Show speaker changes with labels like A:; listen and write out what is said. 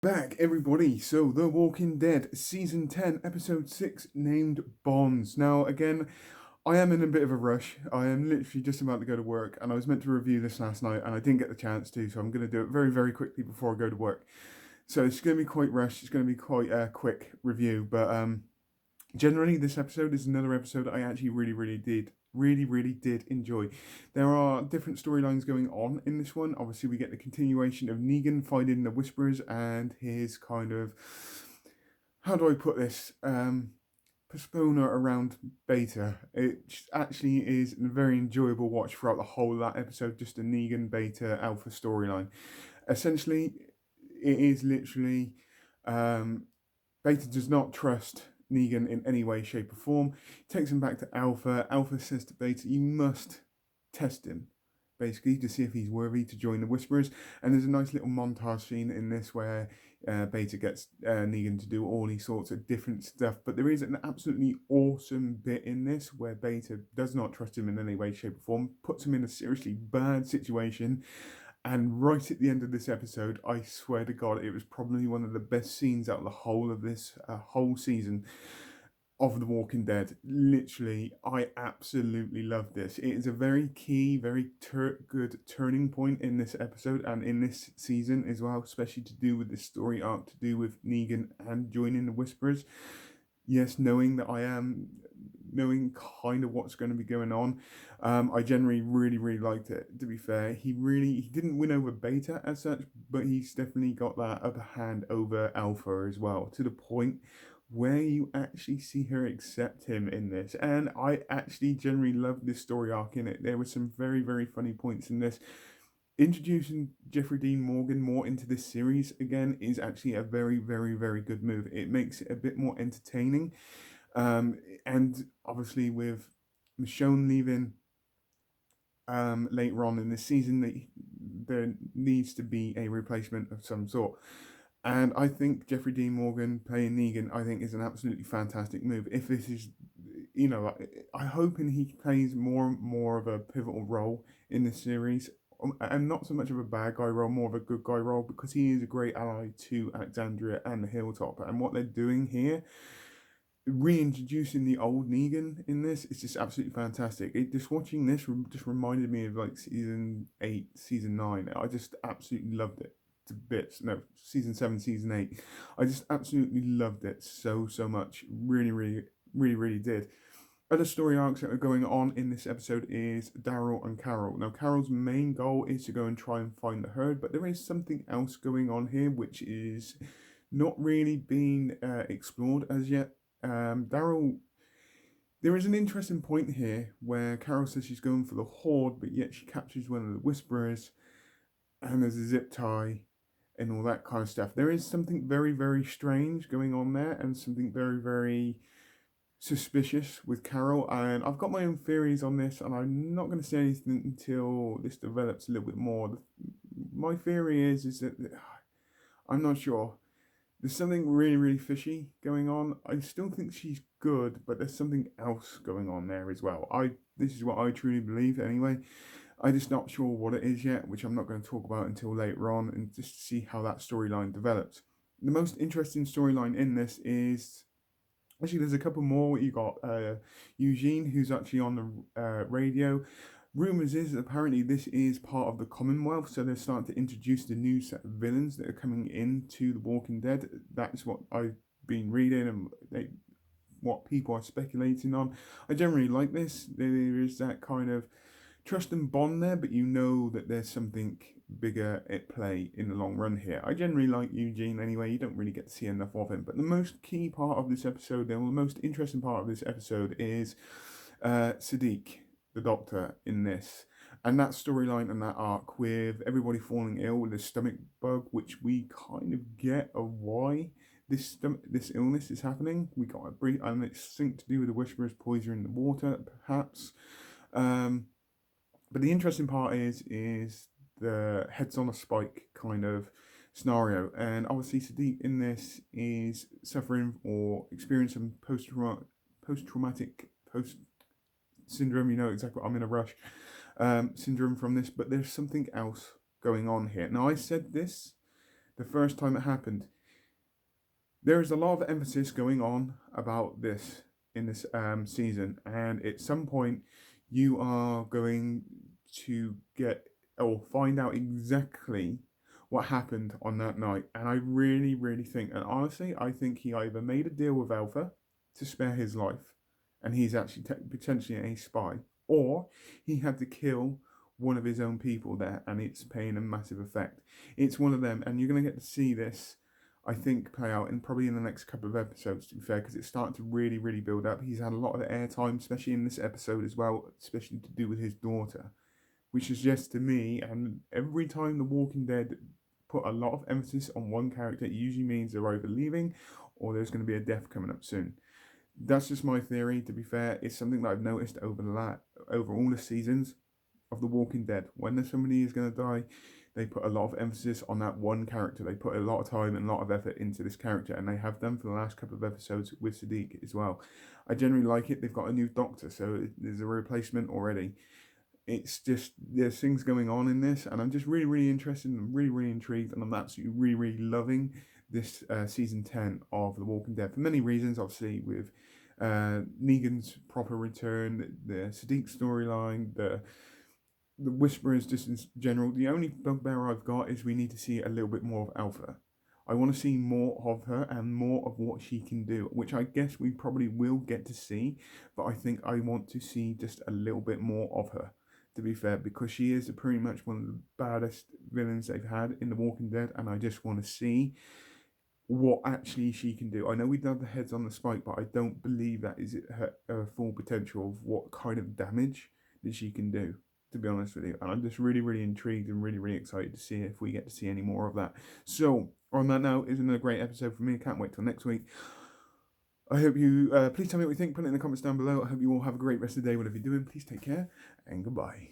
A: Back, everybody. So, The Walking Dead, Season 10, Episode 6, named Bonds. Now, again, I am in a bit of a rush. I am literally just about to go to work, and I was meant to review this last night, and I didn't get the chance to, so I'm going to do it very, very quickly before I go to work. So, it's going to be quite rushed. It's going to be quite a quick review, but generally, this episode is another episode I actually really did enjoy. There are different storylines going on in this one. Obviously, we get the continuation of Negan fighting the Whisperers and his kind of, how do I put this, persona around Beta. It actually is a very enjoyable watch throughout the whole of that episode, just a Negan Beta Alpha storyline. Essentially, it is literally um, Beta does not trust Negan in any way, shape, or form. He takes him back to Alpha. Alpha says to Beta, "You must test him, basically, to see if he's worthy to join the Whisperers." And there's a nice little montage scene in this where Beta gets Negan to do all these sorts of different stuff. But there is an absolutely awesome bit in this where Beta does not trust him in any way, shape, or form, puts him in a seriously bad situation, and right at the end of this episode, I swear to God, it was probably one of the best scenes out of the whole of this whole season of The Walking Dead. Literally, I absolutely love this. It is a very key, very good turning point in this episode and in this season as well, especially to do with the story arc to do with Negan and joining the Whisperers. Yes, knowing kind of what's going to be going on. I generally really liked it. To be fair, he didn't win over Beta as such, but he's definitely got that upper hand over Alpha as well, to the point where you actually see her accept him in this. And I actually generally love this story arc in it. There were some very funny points in this. Introducing Jeffrey Dean Morgan more into this series again is actually a very good move. It makes it a bit more entertaining. And obviously with Michonne leaving later on in this season, there needs to be a replacement of some sort. And I think Jeffrey Dean Morgan playing Negan, I think, is an absolutely fantastic move. If this is, I'm hoping he plays more of a pivotal role in this series, and not so much of a bad guy role, more of a good guy role, because he is a great ally to Alexandria and the Hilltop. And what they're doing here, reintroducing the old Negan in this, is just absolutely fantastic. Just watching this just reminded me of like season 8, season 9. I just absolutely loved it to bits. No, season 7, season 8. I just absolutely loved it so much. Really did. Other story arcs that are going on in this episode is Daryl and Carol. Now, Carol's main goal is to go and try and find the herd, but there is something else going on here which is not really being explored as yet. Daryl, there is an interesting point here where Carol says she's going for the horde, but yet she captures one of the Whisperers, and there's a zip tie and all that kind of stuff. There is something very strange going on there, and something very suspicious with Carol. And I've got my own theories on this, and I'm not going to say anything until this develops a little bit more. My theory is that I'm not sure. There's something really fishy going on. I still think she's good, but there's something else going on there as well. This is what I truly believe anyway. I'm just not sure what it is yet, which I'm not going to talk about until later on, and just to see how that storyline develops. The most interesting storyline in this is actually there's a couple more. You got Eugene, who's actually on the radio. Rumors is that apparently this is part of the Commonwealth, so they're starting to introduce the new set of villains that are coming into The Walking Dead. That's what I've been reading and what people are speculating on. I generally like this. There is that kind of trust and bond there, but you know that there's something bigger at play in the long run here. I generally like Eugene anyway. You don't really get to see enough of him. But the most key part of this episode, the most interesting part of this episode is Sadiq, the doctor, in this. And that storyline and that arc with everybody falling ill with a stomach bug, which we kind of get of why this illness is happening. We got a brief, and it's something to do with the Whisperers poisoning the water, perhaps. But the interesting part is the heads on a spike kind of scenario, and obviously Sadiq in this is suffering or experiencing post-traumatic post syndrome. You know exactly what I'm in a rush. Syndrome from this, but there's something else going on here. Now I said this the first time it happened. There is a lot of emphasis going on about this in this season, and at some point, you are going to get or find out exactly what happened on that night. And I really, really think, and honestly, I think he either made a deal with Alpha to spare his life, and he's actually potentially a spy, or he had to kill one of his own people there, and it's paying a massive effect. It's one of them, and you're going to get to see this, I think, play out in probably in the next couple of episodes, to be fair, because it's starting to really, really build up. He's had a lot of airtime, especially in this episode as well, especially to do with his daughter, which suggests to me, and every time The Walking Dead put a lot of emphasis on one character, it usually means they're either leaving or there's going to be a death coming up soon. That's just my theory, to be fair. It's something that I've noticed over all the seasons of The Walking Dead. When somebody is going to die, they put a lot of emphasis on that one character. They put a lot of time and a lot of effort into this character, and they have done for the last couple of episodes with Sadiq as well. I generally like it. They've got a new doctor, so there's a replacement already. It's just, there's things going on in this, and I'm just really, really interested and really, really intrigued, and I'm absolutely really, really loving this season 10 of The Walking Dead for many reasons. Obviously, with Negan's proper return, the Sadiq storyline, the Whisperers, just in general. The only bugbear I've got is we need to see a little bit more of Alpha. I want to see more of her and more of what she can do, which I guess we probably will get to see, but I think I want to see just a little bit more of her, to be fair, because she is pretty much one of the baddest villains they've had in The Walking Dead, and I just want to see what actually she can do. I know we done the heads on the spike, but I don't believe that is her full potential of what kind of damage that she can do, to be honest with you. And I'm just really, really intrigued and really, really excited to see if we get to see any more of that. So, on that note, it's another great episode for me. I can't wait till next week. I hope you, please tell me what you think. Put it in the comments down below. I hope you all have a great rest of the day, whatever you're doing. Please take care, and goodbye.